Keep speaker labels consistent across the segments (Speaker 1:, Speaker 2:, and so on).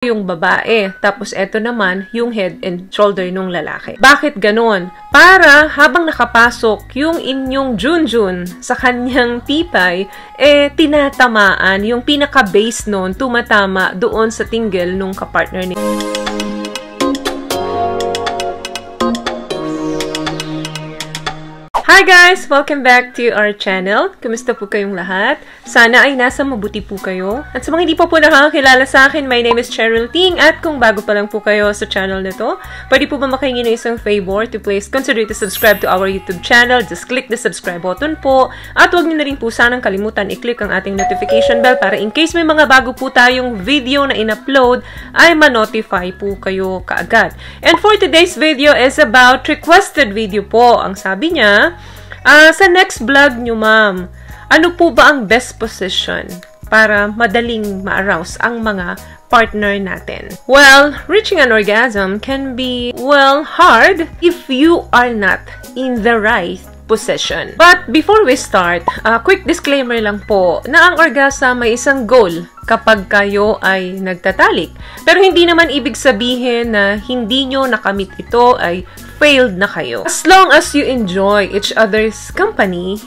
Speaker 1: yung babae, tapos eto naman yung head and shoulder nung lalaki. Bakit ganon? Para habang nakapasok yung inyong junjun sa kanyang tipay, tinatamaan yung pinaka-base nun, tumatama doon sa tinggel nung kapartner niya. Hi guys! Welcome back to our channel. Kumusta po kayong lahat? Sana ay nasa mabuti po kayo. At sa mga hindi pa po nakakakilala sa akin, my name is Cheryl Ting. At kung bago pa lang po kayo sa channel na to, pwede po ba makahingi ng isang favor to please consider to subscribe to our YouTube channel. Just click the subscribe button po. At huwag niyo na rin po sanang kalimutan i-click ang ating notification bell para in case may mga bago po tayong video na in-upload, ay ma-notify po kayo kaagad. And for today's video is about requested video po. Ang sabi niya, sa next vlog nyo, ma'am, ano po ba ang best position para madaling ma-arouse ang mga partner natin? Well, reaching an orgasm can be, well, hard if you are not in the right position. But before we start, quick disclaimer lang po na ang orgasm may isang goal kapag kayo ay nagtatalik. Pero hindi naman ibig sabihin na hindi nyo nakamit ito ay failed na kayo. As long as you enjoy each other's company,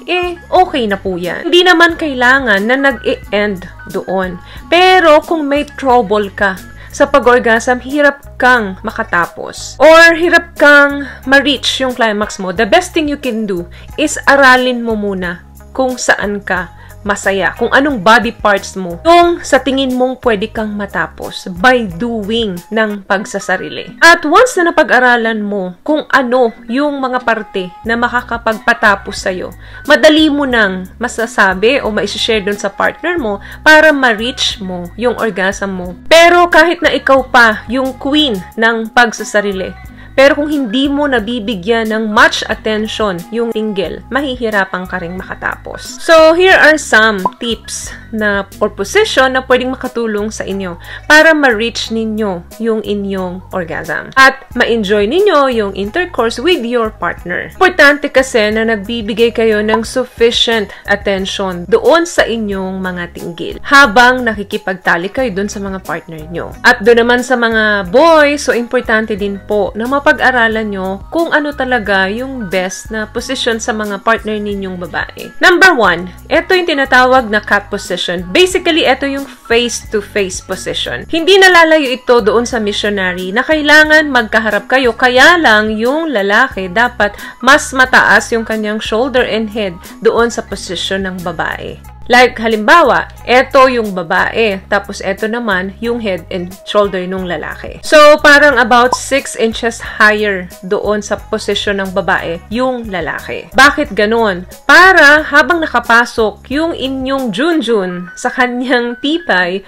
Speaker 1: okay na po yan. Hindi naman kailangan na nag-e-end doon. Pero kung may trouble ka sa pag-orgasm, hirap kang makatapos or hirap kang ma-reach yung climax mo, the best thing you can do is aralin mo muna kung saan ka masaya, kung anong body parts mo yung sa tingin mong pwede kang matapos by doing ng pagsasarili. At once na napag-aralan mo kung ano yung mga parte na makakapagpatapos sa'yo, madali mo nang masasabi o maisishare dun sa partner mo para ma-reach mo yung orgasm mo. Pero kahit na ikaw pa yung queen ng pagsasarili, pero kung hindi mo nabibigyan ng much attention yung tinggel, mahihirapan ka ring makatapos. So, here are some tips na or position na pwedeng makatulong sa inyo para ma-reach ninyo yung inyong orgasm at ma-enjoy ninyo yung intercourse with your partner. Importante kasi na nagbibigay kayo ng sufficient attention doon sa inyong mga tinggil habang nakikipagtali kayo doon sa mga partner nyo. At doon naman sa mga boys, so importante din po na pag-aralan nyo kung ano talaga yung best na position sa mga partner ninyong babae. Number 1, ito yung tinatawag na cat position. Basically, ito yung face-to-face position. Hindi nalalayo ito doon sa missionary na kailangan magkaharap kayo, kaya lang yung lalaki dapat mas mataas yung kanyang shoulder and head doon sa position ng babae. Like, halimbawa, eto yung babae, tapos eto naman yung head and shoulder nung lalaki. So, parang about 6 inches higher doon sa position ng babae yung lalaki. Bakit ganon? Para habang nakapasok yung inyong junjun sa kanyang tipay,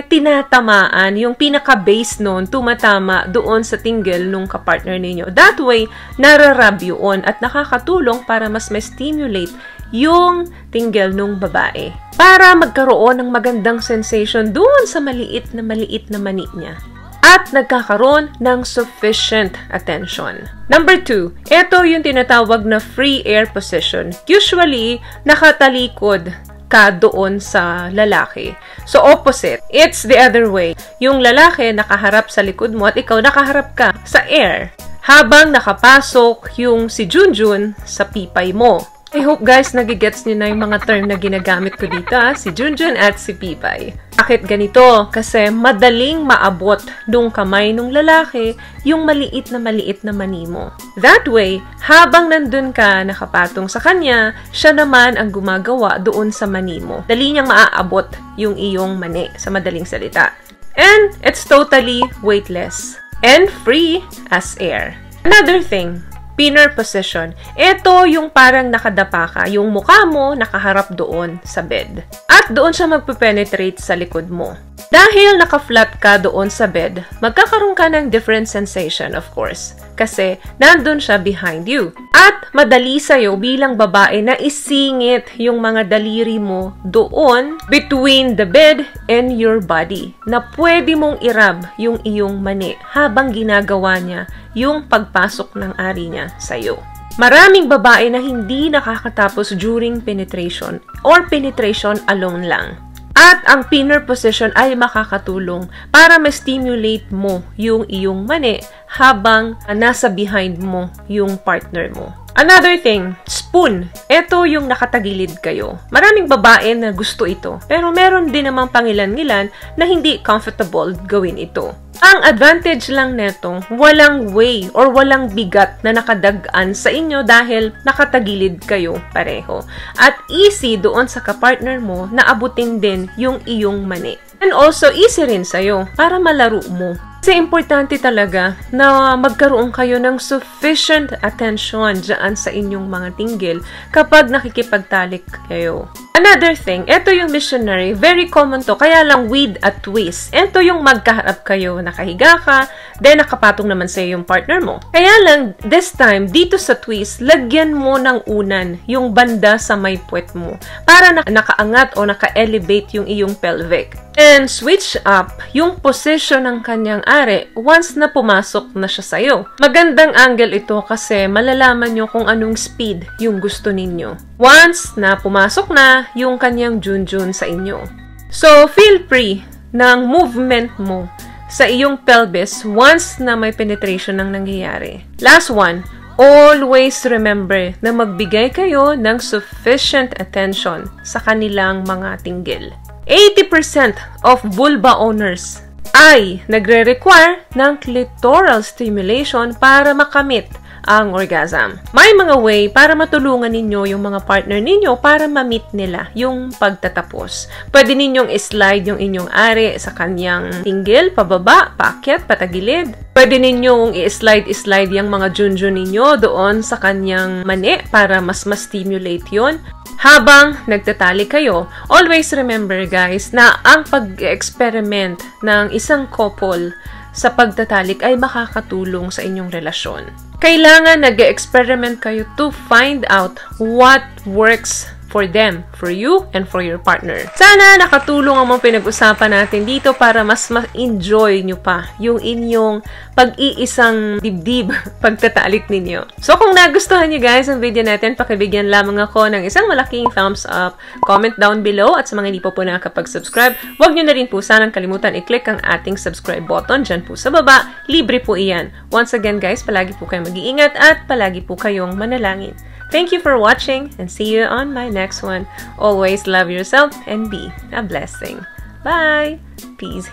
Speaker 1: tinatamaan yung pinaka-base nun, tumatama doon sa tinggel nung kapartner ninyo. That way, nararab yun at nakakatulong para mas ma-stimulate yung tinggel nung babae para magkaroon ng magandang sensation doon sa maliit na mani niya at nagkakaroon ng sufficient attention. Number 2, ito yung tinatawag na free air position. Usually, nakatalikod ka doon sa lalaki. So, opposite. It's the other way. Yung lalaki nakaharap sa likod mo at ikaw nakaharap ka sa air habang nakapasok yung si Junjun sa pipay mo. I hope guys nagigets niyo na yung mga term na ginagamit ko dito, si Junjun at si Pipay. Bakit ganito? Kasi madaling maabot nung kamay nung lalaki yung maliit na mani mo. That way, habang nandun ka nakapatong sa kanya, siya naman ang gumagawa doon sa mani mo. Dali niyang maaabot yung iyong mani sa madaling salita. And it's totally weightless and free as air. Another thing, pinner position. Ito yung parang nakadapa ka, yung mukha mo nakaharap doon sa bed. At doon siya magpe-penetrate sa likod mo. Dahil naka-flat ka doon sa bed, magkakaroon ka ng different sensation, of course. Kasi nandun siya behind you. At madali sa'yo bilang babae na isingit yung mga daliri mo doon between the bed and your body. Na pwede mong irab yung iyong mani habang ginagawa niya yung pagpasok ng ari niya sa'yo. Maraming babae na hindi nakakatapos during penetration or penetration alone lang. At ang pinner position ay makakatulong para ma-stimulate mo yung iyong mani habang nasa behind mo yung partner mo. Another thing, spoon. Ito yung nakatagilid kayo. Maraming babae na gusto ito, pero meron din namang pangilan-ngilan na hindi comfortable gawin ito. Ang advantage lang neto, walang way or walang bigat na nakadagaan sa inyo dahil nakatagilid kayo pareho. At easy doon sa kapartner mo na abutin din yung iyong mani. And also, easy rin sa'yo para malaro mo. Kasi importante talaga na magkaroon kayo ng sufficient attention dyan sa inyong mga tinggil kapag nakikipagtalik kayo. Another thing, ito yung missionary, very common to, kaya lang with a twist. Ito yung magkaharap kayo, nakahiga ka, then nakapatong naman sa yung partner mo. Kaya lang, this time, dito sa twist, lagyan mo ng unan yung banda sa may puwet mo para nakaangat o naka-elevate yung iyong pelvic. And switch up yung position ng kanyang are once na pumasok na siya sa'yo. Magandang angle ito kasi malalaman nyo kung anong speed yung gusto ninyo. Once na pumasok na yung kanyang junjun sa inyo. So, feel free ng movement mo sa iyong pelvis once na may penetration ng nangyayari. Last one, always remember na magbigay kayo ng sufficient attention sa kanilang mga tinggil. 80% of vulva owners ay nagre-require ng clitoral stimulation para makamit ang orgasm. May mga way para matulungan ninyo yung mga partner ninyo para ma-meet nila yung pagtatapos. Pwede ninyong i-slide yung inyong are sa kanyang tinggil, pababa, paakyat, patagilid. Pwede ninyong i-slide yung mga junjun ninyo doon sa kanyang mani para mas stimulate yon. Habang nagtatali kayo, always remember guys na ang pag-experiment ng isang couple sa pagtatalik ay makakatulong sa inyong relasyon. Kailangan nag-experiment kayo to find out what works for them, for you, and for your partner. Sana nakatulong ang mga pinag-usapan natin dito para mas ma-enjoy nyo pa yung inyong pag-iisang dibdib pagtatalik ninyo. So kung nagustuhan nyo guys ang video natin, pakibigyan lamang ako ng isang malaking thumbs up, comment down below, at sa mga hindi po nakakapag-subscribe, huwag nyo na rin po sanang kalimutan i-click ang ating subscribe button dyan po sa baba. Libre po iyan. Once again guys, palagi po kayong mag-iingat at palagi po kayong manalangin. Thank you for watching and see you on my next one. Always love yourself and be a blessing. Bye! Peace.